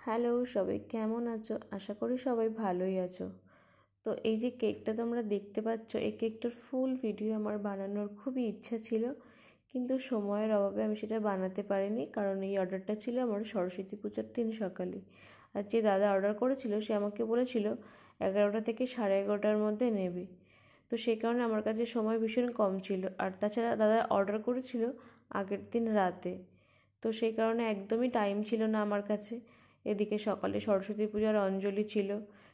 Hello, সবাই কেমন আছো? আশা করি সবাই ভালোই আছো। তো এই যে কেকটা তোমরা দেখতে পাচ্ছ, এই কেকটার ফুল ভিডিও আমার বানানোর খুবই ইচ্ছা ছিল, কিন্তু সময়ের অভাবে আমি সেটা বানাতে পারিনি। কারণ এই অর্ডারটা ছিল আমার সরস্বতী পূজার দিন সকালে। আর যে দাদা অর্ডার করেছিল সে আমাকে বলেছিল 11টা থেকে 11:30টার মধ্যে নেবে। তো সেই কারণে আমার কাছে সময় ভীষণ কম ছিল। আর তাছাড়া দাদা অর্ডার করেছিল আগের দিন রাতে, তো সেই কারণে একদমই টাইম ছিল না আমার কাছে। এদিকে সকালে সরস্বতী পূজার অঞ্জলি ছিল,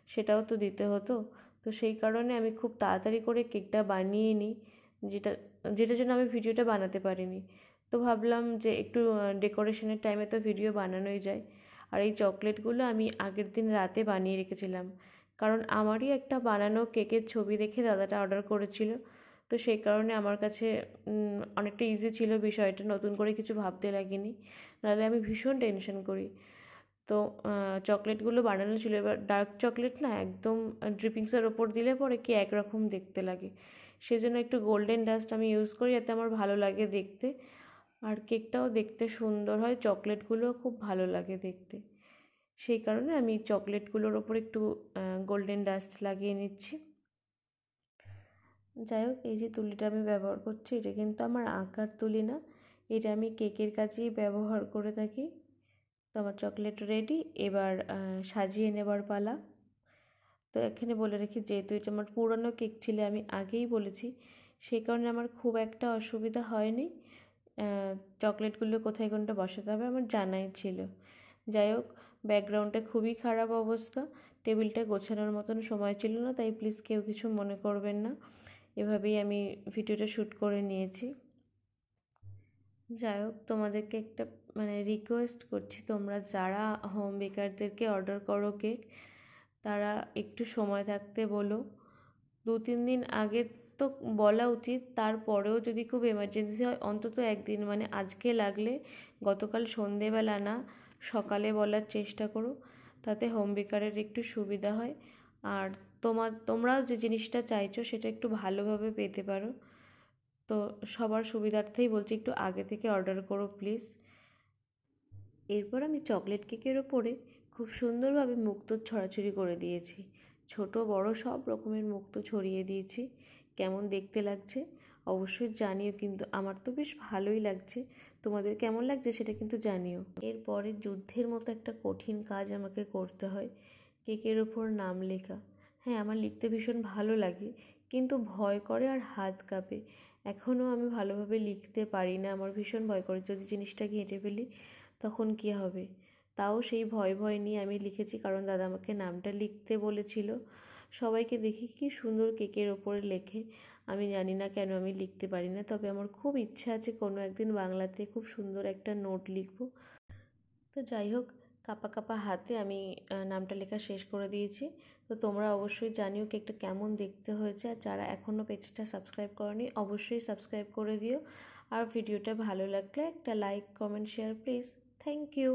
সেটাও তো দিতে হতো। তো সেই কারণে আমি খুব তাড়াতাড়ি করে কেকটা বানিয়ে নিই, যেটা যেটার জন্য আমি ভিডিওটা বানাতে পারিনি। তো ভাবলাম যে একটু ডেকোরেশনের টাইমে তো ভিডিও বানানোই যায়। আর এই চকলেটগুলো আমি আগের দিন রাতে বানিয়ে রেখেছিলাম, কারণ আমারই একটা বানানো কেকের ছবি দেখে দাদাটা অর্ডার করেছিল। তো সেই কারণে আমার কাছে অনেকটা ইজি ছিল বিষয়টা, নতুন করে কিছু ভাবতে লাগেনি, নাহলে আমি ভীষণ টেনশন করি। তো চকলেটগুলো বানানো ছিল। এবার ডার্ক চকলেট না, একদম ড্রিপিংসের ওপর দিলে পরে কি একরকম দেখতে লাগে, সেজন্য একটু গোল্ডেন ডাস্ট আমি ইউজ করি, যাতে আমার ভালো লাগে দেখতে। আর কেকটাও দেখতে সুন্দর হয়, চকলেটগুলোও খুব ভালো লাগে দেখতে। সেই কারণে আমি চকলেটগুলোর ওপর একটু গোল্ডেন ডাস্ট লাগিয়ে নিচ্ছি। যাই হোক, এই যে তুলিটা আমি ব্যবহার করছি, এটা কিন্তু আমার আঁকার তুলি না, এটা আমি কেকের কাজেই ব্যবহার করে থাকি। তো আমার চকলেট রেডি, এবার সাজিয়ে নেবার পালা। তো এখানে বলে রাখি, যেহেতু এটা আমার পুরনো কেক ছিল, আমি আগেই বলেছি, সেই কারণে আমার খুব একটা অসুবিধা হয়নি। চকলেটগুলো কোথায় কোনটা বসাতে হবে আমার জানাই ছিল। যাই হোক, ব্যাকগ্রাউন্ডটা খুবই খারাপ অবস্থা, টেবিলটা গোছানোর মতন সময় ছিল না, তাই প্লিজ কেউ কিছু মনে করবেন না। এভাবেই আমি ভিডিওটা শ্যুট করে নিয়েছি। যাই হোক, তোমাদেরকে একটা রিকোয়েস্ট করছি, তোমরা যারা হোম বেকারদেরকে অর্ডার করো কেক, তারা একটু সময় থাকতে বলো। 2-3 দিন আগে তো বলা উচিত, তারপরেও যদি খুব এমার্জেন্সি হয় অন্তত একদিন, আজকে লাগলে গতকাল সন্ধেবেলা না, সকালে বলার চেষ্টা করো, তাতে হোম বেকারের একটু সুবিধা হয়। আর তোমরাও যে জিনিসটা চাইছো সেটা একটু ভালোভাবে পেতে পারো। তো সবার সুবিধার্থেই বলছি, একটু আগে থেকে অর্ডার করো প্লিজ। এরপর আমি চকলেট কেকের ওপরে খুব সুন্দরভাবে মুক্তো ছড়াছড়ি করে দিয়েছি, ছোট বড় সব রকমের মুক্তো ছড়িয়ে দিয়েছি। কেমন দেখতে লাগছে অবশ্যই জানিও, কিন্তু আমার তো বেশ ভালোই লাগছে। তোমাদের কেমন লাগছে সেটা কিন্তু জানিও। এরপরে যুদ্ধের মতো একটা কঠিন কাজ আমাকে করতে হয়, কেকের ওপর নাম লেখা। হ্যাঁ, আমার লিখতে ভীষণ ভালো লাগে, কিন্তু ভয় করে আর হাত কাঁপে। এখনও আমি ভালোভাবে লিখতে পারি না, আমার ভীষণ ভয় করে যদি জিনিসটা ঘেঁটে ফেলি তখন কী হবে। তাও সেই ভয় নিয়ে আমি লিখেছি, কারণ দাদা আমাকে নামটা লিখতে বলেছিল। সবাইকে দেখি কি সুন্দর কেকের ওপরে লেখে, আমি জানি না কেন আমি লিখতে পারি না। তবে আমার খুব ইচ্ছা আছে কোনো একদিন বাংলাতে খুব সুন্দর একটা নোট লিখব। তো যাই হোক, কাঁপা কাঁপা হাতে আমি নামটা লেখা শেষ করে দিয়েছি। তো তোমরা অবশ্যই জানিও কেকটা কেমন দেখতে হয়েছে, আর যারা এখনও পেজটা সাবস্ক্রাইব করনি অবশ্যই সাবস্ক্রাইব করে দিও। আর ভিডিওটা ভালো লাগলে একটা like, comment, share please. Thank you.